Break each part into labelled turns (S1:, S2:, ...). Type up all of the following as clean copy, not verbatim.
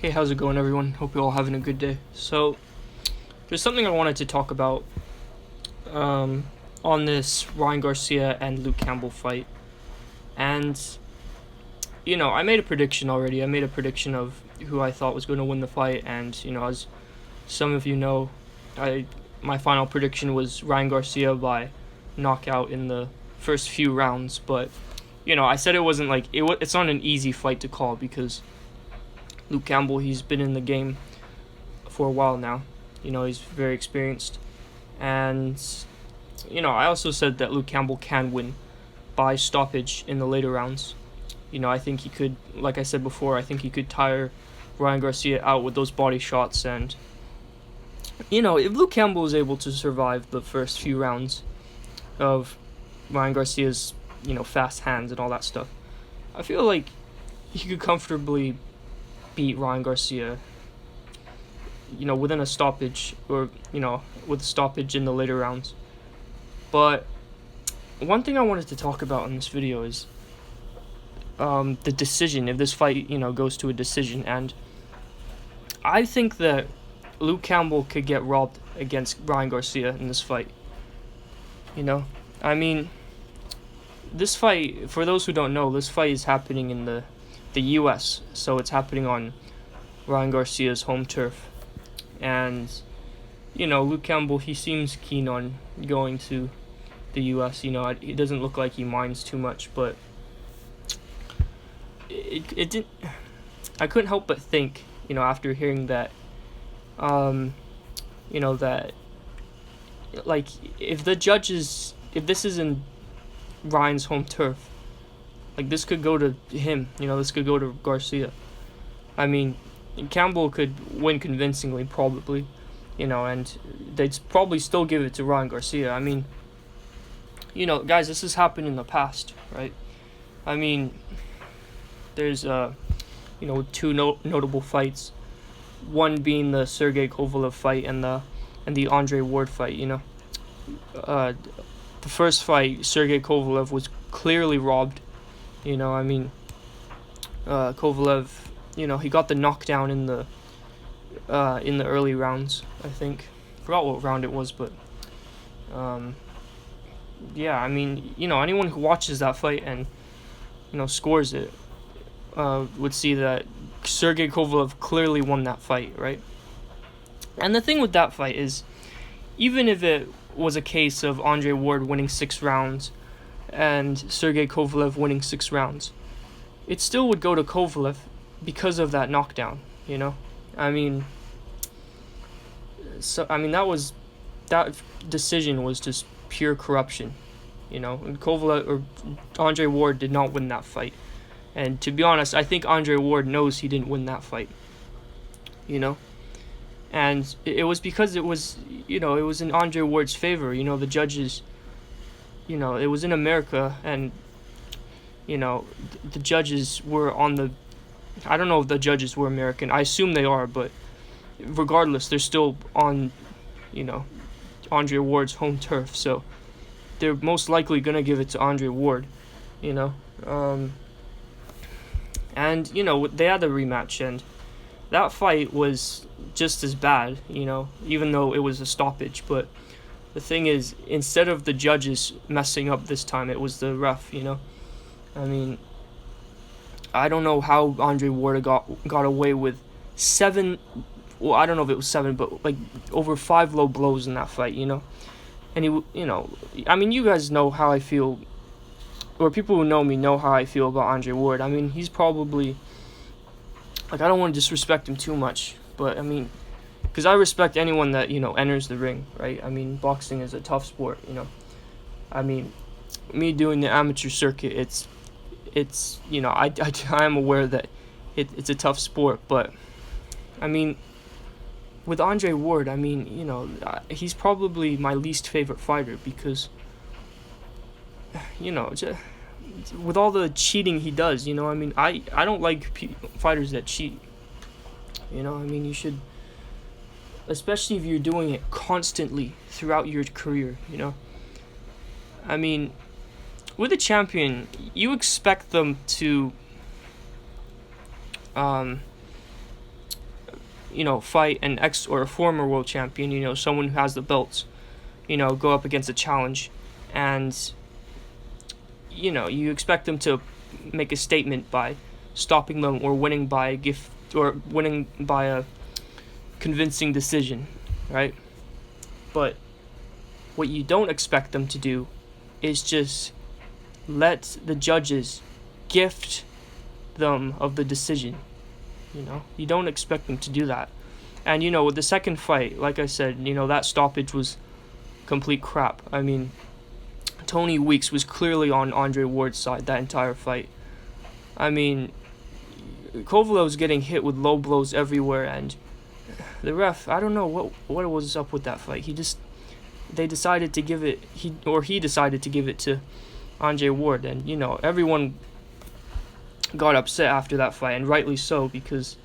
S1: Hey, how's it going, everyone? Hope you're all having a good day. So, there's something I wanted to talk about on this Ryan Garcia and Luke Campbell fight. And, I made a prediction already. I made a prediction of who I thought was going to win the fight. And, as some of you know, my final prediction was Ryan Garcia by knockout in the first few rounds. But, I said it wasn't like, it's not an easy fight to call because Luke Campbell, he's been in the game for a while now. He's very experienced. And, I also said that Luke Campbell can win by stoppage in the later rounds. I think he could, like I said before, I think he could tire Ryan Garcia out with those body shots. And, if Luke Campbell is able to survive the first few rounds of Ryan Garcia's, fast hands and all that stuff, I feel like he could comfortably beat Ryan Garcia, within a stoppage or, with a stoppage in the later rounds. But one thing I wanted to talk about in this video is the decision, if this fight, goes to a decision. And I think that Luke Campbell could get robbed against Ryan Garcia in this fight. This fight, for those who don't know, this fight is happening in the U.S., so it's happening on Ryan Garcia's home turf. And, Luke Campbell, he seems keen on going to the U.S. It doesn't look like he minds too much, but it didn't. I couldn't help but think, after hearing that, that, like, if this is in Ryan's home turf, like, this could go to him, this could go to Garcia. Campbell could win convincingly, probably, and they'd probably still give it to Ryan Garcia. Guys, this has happened in the past, right? There's, two notable fights. One being the Sergey Kovalev fight and the Andre Ward fight, The first fight, Sergey Kovalev was clearly robbed. Kovalev, he got the knockdown in the early rounds, I think. Forgot what round it was, but anyone who watches that fight and scores it would see that Sergey Kovalev clearly won that fight, right? And the thing with that fight is, even if it was a case of Andre Ward winning 6 rounds and Sergey Kovalev winning 6 rounds, it still would go to Kovalev because of that knockdown, that decision was just pure corruption, and Kovalev or Andre Ward did not win that fight. And to be honest, I think Andre Ward knows he didn't win that fight, and it was because it was in Andre Ward's favor. The judges, it was in America, and the judges were on the, I don't know if the judges were American. I assume they are, but regardless, they're still on, Andre Ward's home turf. So they're most likely going to give it to Andre Ward, And, they had a rematch, and that fight was just as bad, even though it was a stoppage. But the thing is, instead of the judges messing up this time, it was the ref, I don't know how Andre Ward got away with 7, well, I don't know if it was 7, but like over 5 low blows in that fight, And you guys know how I feel, or people who know me know how I feel about Andre Ward. He's probably, like, I don't want to disrespect him too much, but because I respect anyone that, enters the ring, right? Boxing is a tough sport, me doing the amateur circuit, it's I am aware that it's a tough sport, but with Andre Ward, he's probably my least favorite fighter because with all the cheating he does, I don't like fighters that cheat. You should, especially if you're doing it constantly throughout your career, with a champion, you expect them to fight an ex or a former world champion, someone who has the belts, go up against a challenge, and you expect them to make a statement by stopping them or winning by a gift or winning by a convincing decision, right? But what you don't expect them to do is just let the judges gift them of the decision. You don't expect them to do that. And with the second fight, like I said, that stoppage was complete crap. I mean, Tony Weeks was clearly on Andre Ward's side that entire fight. I mean, Kovalev was getting hit with low blows everywhere, and the ref, I don't know what was up with that fight. They decided to give it, he decided to give it to Andre Ward, and everyone got upset after that fight, and rightly so, because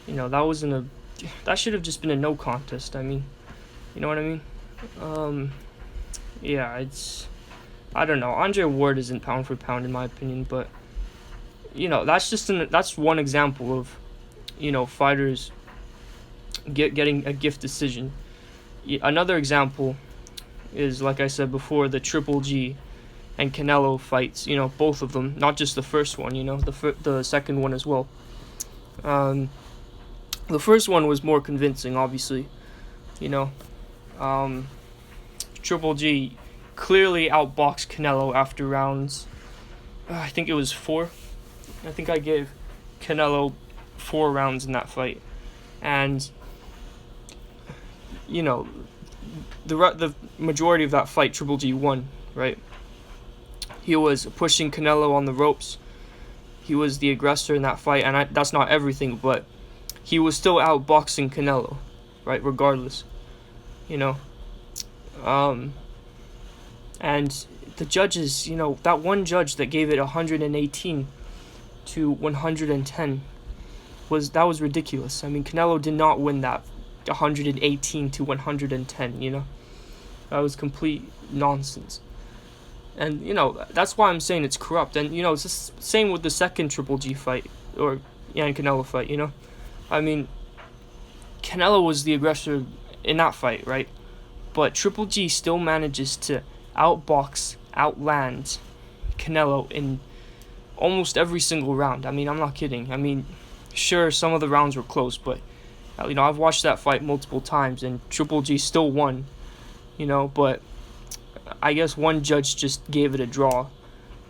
S1: that should have just been a no contest. I mean, you know what I mean? Yeah, I don't know. Andre Ward isn't pound for pound in my opinion, but that's one example of fighters getting a gift decision. Another example is, like I said before, the Triple G and Canelo fights. Both of them, not just the first one. The second one as well. The first one was more convincing, obviously. Triple G clearly outboxed Canelo after rounds. I think it was 4. I think I gave Canelo 4 rounds in that fight, and the majority of that fight, Triple G won. Right? He was pushing Canelo on the ropes. He was the aggressor in that fight, and that's not everything, but he was still outboxing Canelo, right? Regardless, And the judges, that one judge that gave it 118 to 110 was ridiculous. I mean, Canelo did not win that 118 to 110, That was complete nonsense. And, that's why I'm saying it's corrupt. And, it's the same with the second Triple G fight, and Canelo fight, I mean, Canelo was the aggressor in that fight, right? But Triple G still manages to outland Canelo in almost every single round. I mean, I'm not kidding. I mean, sure, some of the rounds were close, but, I've watched that fight multiple times, and Triple G still won, but I guess one judge just gave it a draw,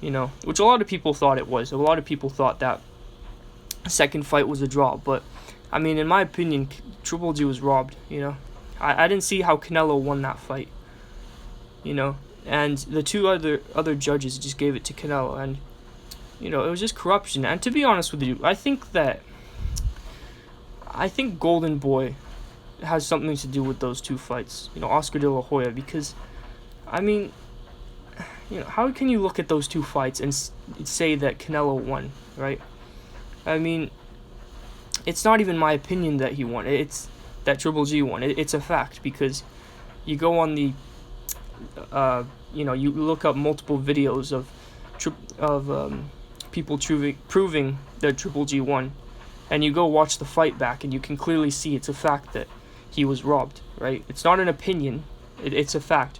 S1: which a lot of people thought it was. A lot of people thought that second fight was a draw, but, I mean, in my opinion, Triple G was robbed, I didn't see how Canelo won that fight, and the two other judges just gave it to Canelo, and, it was just corruption. And to be honest with you, I think Golden Boy has something to do with those two fights, Oscar De La Hoya, because, I mean, how can you look at those two fights and say that Canelo won, right? I mean, it's not even my opinion that he won. It's that Triple G won. It's a fact, because you go on the, you look up multiple videos of people proving that Triple G won, and you go watch the fight back, and you can clearly see it's a fact that he was robbed, right? It's not an opinion. It's a fact.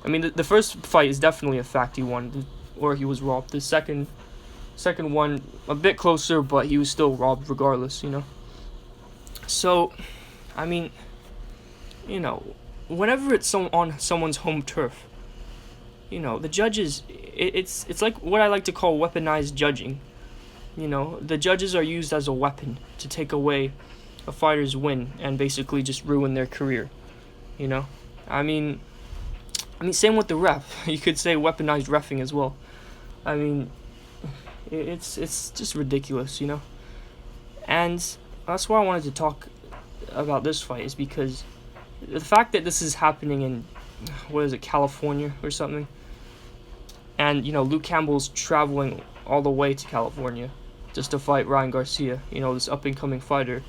S1: I mean, the first fight is definitely a fact he won, or he was robbed. The second one, a bit closer, but he was still robbed regardless, So, I mean, whenever it's on someone's home turf, the judges, it's like what I like to call weaponized judging. The judges are used as a weapon to take away a fighter's win and basically just ruin their career, I mean, same with the ref. You could say weaponized reffing as well. I mean, it's just ridiculous, And that's why I wanted to talk about this fight, is because the fact that this is happening in, California or something, and, Luke Campbell's traveling all the way to California just to fight Ryan Garcia, this up-and-coming fighter.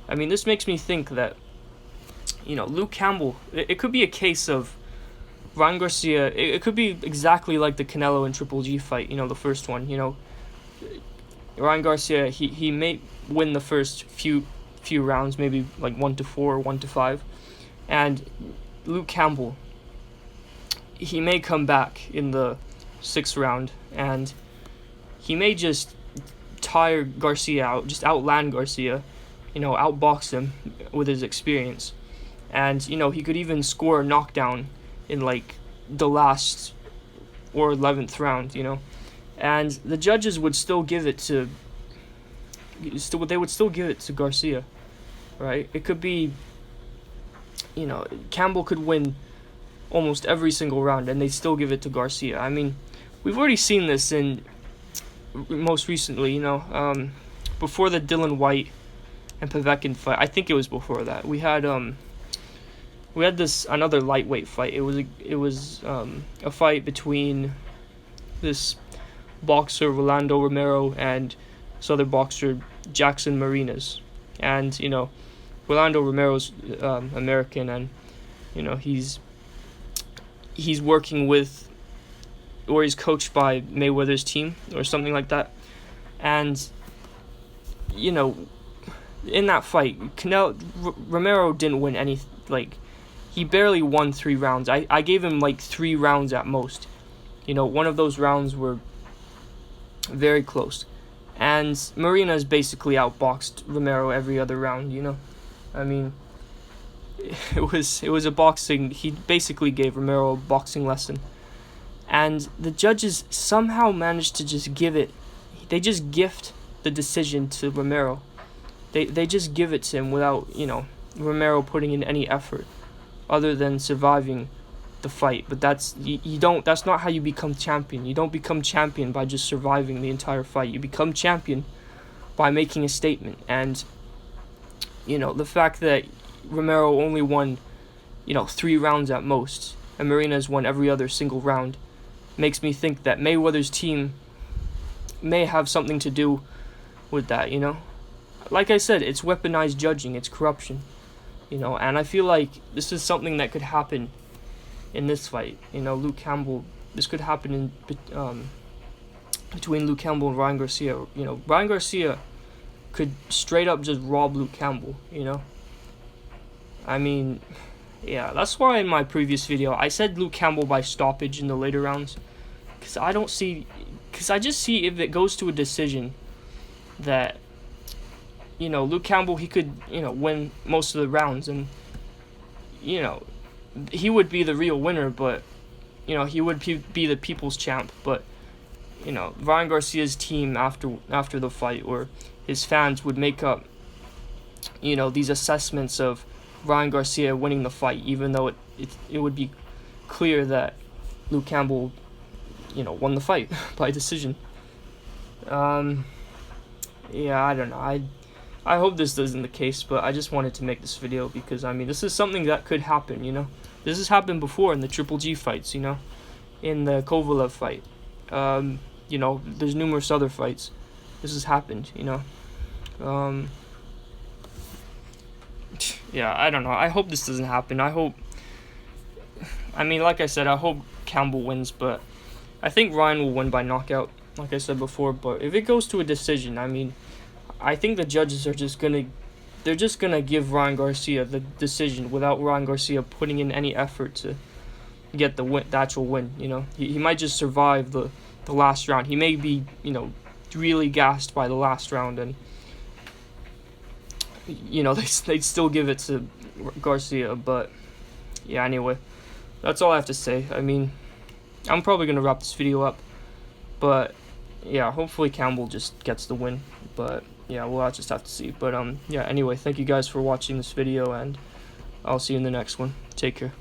S1: I mean, this makes me think that, Luke Campbell, it could be a case of Ryan Garcia, it could be exactly like the Canelo and Triple G fight, the first one, Ryan Garcia, he may win the first few few rounds, maybe like 1-4 or 1-5. And Luke Campbell, he may come back in the 6th round, and he may just tire Garcia out, just outland Garcia, outbox him with his experience. And, he could even score a knockdown in like the last or 11th round, And the judges would still give it to, they would still give it to Garcia, right? It could be, Campbell could win almost every single round and they still give it to Garcia. I mean, we've already seen this most recently, before the Dylan White and Povetkin fight. I think it was before that. We had this another lightweight fight. It was a fight between this boxer Rolando Romero and this other boxer Jackson Marinas. And Rolando Romero's American, and he's working with, or he's coached by Mayweather's team or something like that. And in that fight, Romero didn't win any, he barely won 3 rounds. I gave him 3 rounds at most. One of those rounds were very close. And Marinas basically outboxed Romero every other round, I mean, it was a boxing, he basically gave Romero a boxing lesson. And the judges somehow managed to just they just gift the decision to Romero. They just give it to him without, Romero putting in any effort other than surviving the fight. But that's not how you become champion. You don't become champion by just surviving the entire fight. You become champion by making a statement. And the fact that Romero only won 3 rounds at most and Marinas won every other single round makes me think that Mayweather's team may have something to do with that. Like I said, it's weaponized judging, it's corruption, and I feel like this is something that could happen in this fight. Luke Campbell, this could happen between Luke Campbell and Ryan Garcia. Ryan Garcia could straight up just rob Luke Campbell, I mean, yeah, that's why in my previous video I said Luke Campbell by stoppage in the later rounds, because I just see if it goes to a decision that Luke Campbell, he could win most of the rounds, and he would be the real winner, but he would be the people's champ. But Ryan Garcia's team after the fight, or his fans, would make up these assessments of Ryan Garcia winning the fight, even though it would be clear that Luke Campbell won the fight by decision. Yeah, I don't know. I hope this isn't the case, but I just wanted to make this video because, I mean, this is something that could happen, This has happened before in the Triple G fights, in the Kovalev fight. There's numerous other fights. This has happened, Yeah, I don't know. I hope this doesn't happen. Like I said, I hope Campbell wins, but I think Ryan will win by knockout, like I said before. But if it goes to a decision, I think the judges are just gonna give Ryan Garcia the decision without Ryan Garcia putting in any effort to get the actual win. He might just survive the last round. He may be really gassed by the last round, and they'd still give it to Garcia. But yeah, anyway, that's all I have to say. I'm probably gonna wrap this video up, but yeah, hopefully Campbell just gets the win. But yeah, we'll just have to see. But yeah, anyway, thank you guys for watching this video, and I'll see you in the next one. Take care.